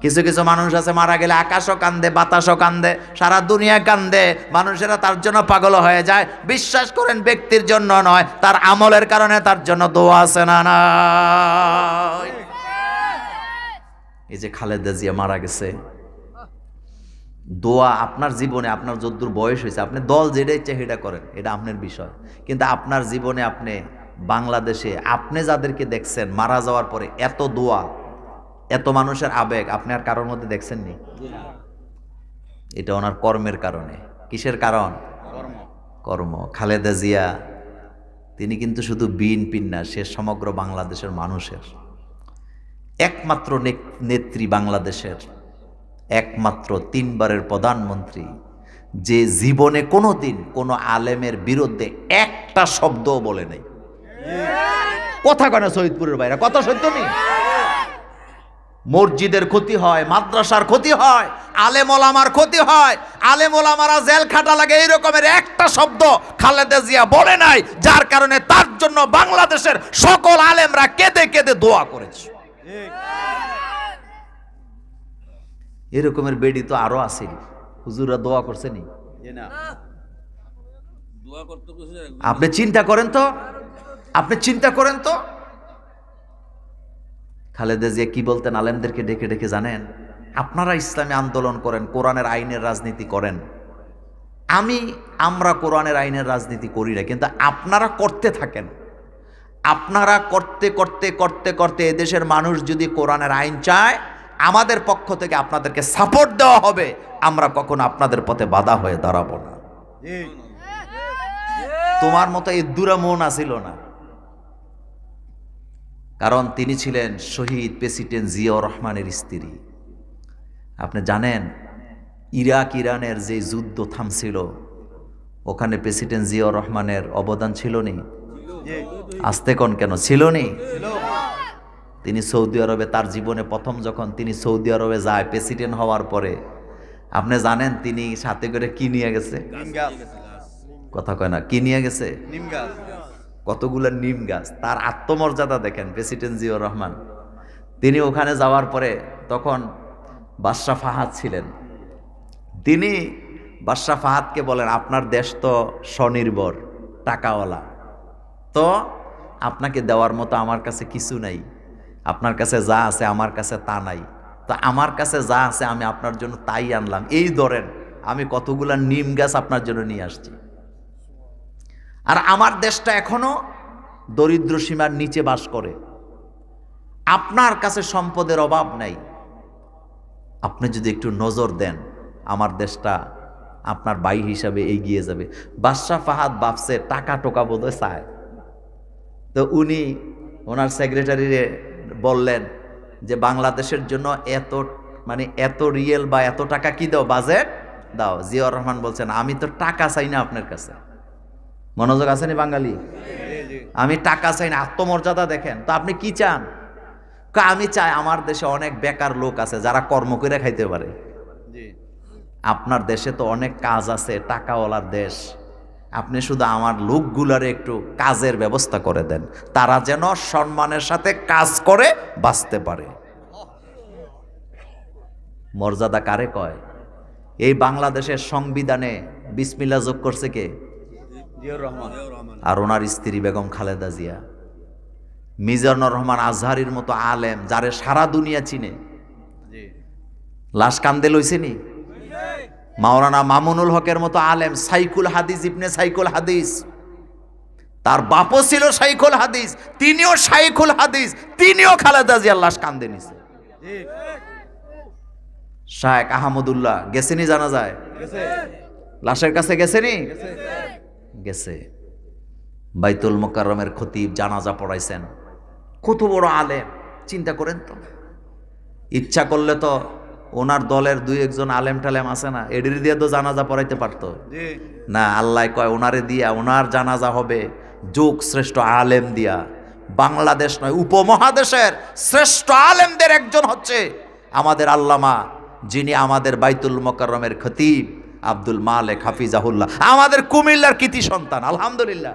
কিছু কিছু মানুষ আছে মারা গেলে আকাশও কান্দে, বাতাসও কান্দে, সারা দুনিয়া কান্দে, মানুষেরা তার জন্য পাগল হয়ে যায়। বিশ্বাস করেন, ব্যক্তির জন্য নয়, তার আমলের কারণে তার জন্য দোয়া আছে না নাই? এই যে খালেদা জিয়া মারা গেছে, দোয়া আপনার জীবনে, আপনার যদ্দূর বয়স হয়েছে, আপনি দল যেটা ইচ্ছে সেটা করেন, এটা আপনার বিষয়, কিন্তু আপনার জীবনে আপনি বাংলাদেশে আপনি যাদেরকে দেখছেন মারা যাওয়ার পরে এত দোয়া, এত মানুষের আবেগ আপনি আর কারোর মধ্যে দেখছেন নি? এটা ওনার কর্মের কারণে। কিসের কারণ? কর্ম। খালেদা জিয়া তিনি কিন্তু শুধু বিএনপির না, সে সমগ্র বাংলাদেশের মানুষের একমাত্র নেত্রী, বাংলাদেশের একমাত্র 3 বারের প্রধানমন্ত্রী, যে জীবনে কোনোদিন কোনো আলেমের বিরুদ্ধে একটা শব্দও বলে নাই। কথা কেন শহীদপুরের বাইরে কথা সত্য নেই? মসজিদের ক্ষতি হয়, মাদ্রাসার ক্ষতি হয়, আলেম ওলামার ক্ষতি হয়, আলেম ওলামারা জেল খাটা লাগে, এই রকমের একটা শব্দ খালেদা জিয়া বলে নাই, যার কারণে তার জন্য বাংলাদেশের সকল আলেমরা কেঁদে কেঁদে দোয়া করেছে। এরকমের বেডি তো আরো আছে, হুজুররা দোয়া করছেনি? আপনি চিন্তা করেন তো, আপনি চিন্তা করেন তো, খালেদা জিয়া কি বলতেন আলেমদেরকে ডেকে ডেকে, জানেন? আপনারা ইসলামী আন্দোলন করেন, কোরআনের আইনের রাজনীতি করেন, আমরা কোরআনের আইনের রাজনীতি করি না, কিন্তু আপনারা করতে থাকেন। আপনারা করতে করতে করতে করতে এদেশের মানুষ যদি কোরআনের আইন চায়, আমাদের পক্ষ থেকে আপনাদেরকে সাপোর্ট দেওয়া হবে, আমরা কখনো আপনাদের পথে বাধা হয়ে দাঁড়াবো না। তোমার মতো এই দুরা মন আসিল না, কারণ তিনি ছিলেন শহীদ প্রেসিডেন্ট জিয়াউর রহমানের স্ত্রী। আপনি জানেন ইরাক ইরানের যে যুদ্ধ থামছিল, ওখানে প্রেসিডেন্ট জিয়াউর রহমানের অবদান ছিল নি? আসতে কোন কেন ছিল নি? তিনি সৌদি আরবে, তার জীবনে প্রথম যখন তিনি সৌদি আরবে যায় প্রেসিডেন্ট হওয়ার পরে, আপনি জানেন তিনি সাথে করে কি নিয়ে গেছে? কথা কয় না, কি নিয়ে গেছে? কতগুলো নিম গাছ। তার আত্মমর্যাদা দেখেন প্রেসিডেন্ট জিয়াউর রহমান। তিনি ওখানে যাওয়ার পরে, তখন বাদশাহ ফাহাদ ছিলেন, তিনি বাদশাহ ফাহাদকে বলেন, আপনার দেশ তো স্বনির্ভর, টাকাওয়ালা, তো আপনাকে দেওয়ার মতো আমার কাছে কিছু নাই, আপনার কাছে যা আছে আমার কাছে তা নাই, তো আমার কাছে যা আছে আমি আপনার জন্য তাই আনলাম, এই ধরেন আমি কতগুলা নিম গাছ আপনার জন্য নিয়ে আসছি। আর আমার দেশটা এখনো দরিদ্র সীমার নিচে বাস করে, আপনার কাছে সম্পদের অভাব নাই, আপনি যদি একটু নজর দেন আমার দেশটা আপনার ভাই হিসাবে এগিয়ে যাবে। বাদশাহ ফাহাদ ভাবছে টাকা টোকা বোধহয় চায়, তো উনি ওনার সেক্রেটারিরে বললেন যে বাংলাদেশের জন্য এত রিয়েল বা এত টাকা কি দাও, বাজেট দাও। জিয়াউর রহমান বলছেন, আমি তো টাকা চাই না আপনার কাছে। মনোযোগ আছে নি বাঙালি? আমি টাকা চাই না, আত্মমর্যাদা দেখেন। তো আপনি কি চান? আমি চাই আমার দেশে অনেক বেকার লোক আছে যারা কর্ম করে খাইতে পারে। আপনার দেশে তো অনেক কাজ আছে, টাকাওয়ালার দেশ, আপনি শুধু আমার লোকগুলারে একটু কাজের ব্যবস্থা করে দেন, তারা যেন সম্মানের সাথে কাজ করে বাঁচতে পারে। মর্যাদা কারে কয়? এই বাংলাদেশের সংবিধানে বিসমিল্লাহ যোগ করছে কে? জিয়াউর রহমান আর ওনার স্ত্রী বেগম খালেদা জিয়া। মিজানুর রহমান আজহারির মতো আলেম, যারে সারা দুনিয়া চিনে, লাশ কান্দে লইছে নি? মাওলানা মামুনুল হকের মতো আলেম, সাইকুল হাদিস, ইবনে সাইকুল হাদিস, তার বাপও ছিল সাইকুল হাদিস, তিনিও সাইকুল হাদিস, তিনিও খালেদা জিয়ার লাশ কান্দে নিছে। শায়েখ আহমদুল্লাহ গেছেনি জানা যায়, লাশের কাছে গেছেনি? গেছে। বাইতুল মোকাররমের খতিব জানাজা পড়াইছেন, কত বড় আলেম, চিন্তা করেন তো। ইচ্ছা করলে তো ওনার দলের 2-1 আলেম টালেম আছে না, এদের দিয়ে তো জানাজা পড়াইতে পারতো না। আল্লাহ কয় ওনারে দিয়া, ওনার জানাজা হবে যুগ শ্রেষ্ঠ আলেম দিয়া। বাংলাদেশ নয়, উপমহাদেশের শ্রেষ্ঠ আলেমদের একজন হচ্ছে আমাদের আল্লামা, যিনি আমাদের বাইতুল মোকাররমের খতিব আব্দুল মালেক হাফিজাহুল্লাহ, আমাদের কুমিল্লার কৃতি সন্তান। আলহামদুলিল্লাহ।